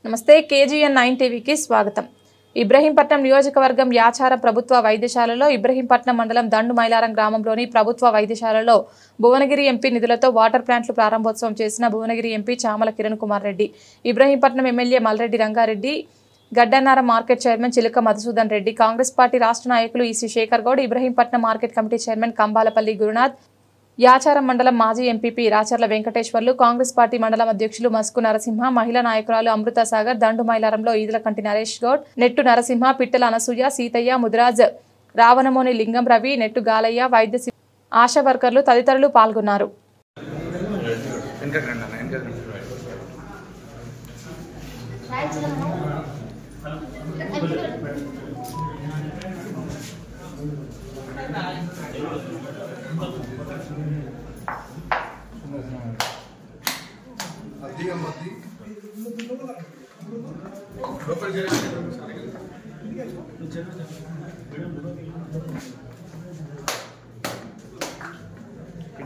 నమస్తే కేజీఎన్ 9 టీవీకి స్వాగతం. ఇబ్రహీంపట్నం నియోజకవర్గం యాచారం ప్రభుత్వ వైద్యశాలలో ఇబ్రహీంపట్నం మండలం దండు మైలారం గ్రామంలోని ప్రభుత్వ వైద్యశాలలో భువనగిరి ఎంపీ నిధులతో వాటర్ ప్లాంట్లు ప్రారంభోత్సవం చేసిన Bhuvanagiri MP Chamala Kiran Kumar Reddy, Ibrahimpatnam MLA Malreddy Rangareddy, Gaddannaram market chairman Chiluka Madhusudan Reddy, Congress party రాష్ట్ర నాయకులు EC Shekar Goud, Ibrahimpatnam market committee chairman Kambalapalli Gurunath, Yacharam మండలం మాజీ ఎంపీపీ రాచర్ల వెంకటేశ్వర్లు, కాంగ్రెస్ పార్టీ మండలం అధ్యక్షులు మస్కు నరసింహ, మహిళా నాయకురాలు అమృత సాగర్, దండు మైలారంలో ఈదులకంటి నరేష్ గౌడ్, నెట్టు నరసింహ, పిట్టల అనసూయ, సీతయ్య, ముదిరాజ్, రావణమోని లింగం రవి, నెట్టు గాలయ్య, వైద్య ఆశా వర్కర్లు తదితరులు పాల్గొన్నారు.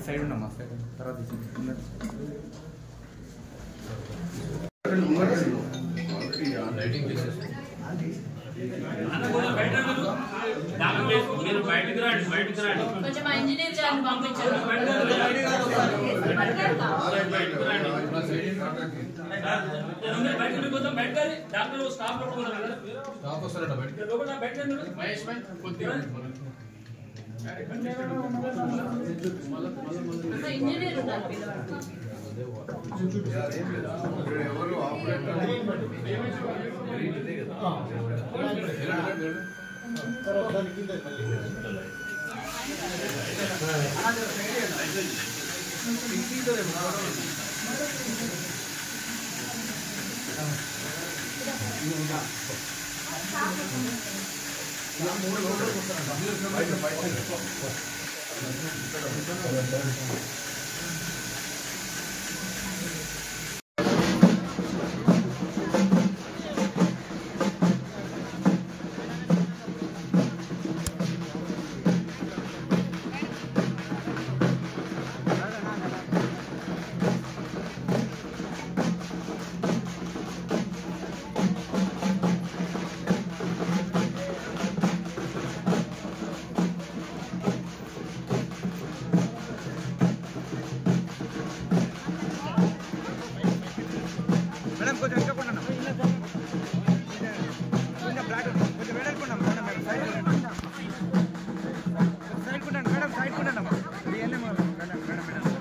సైడ్ ఉన్నామా తర్వాత లైటింగ్ చేసేసి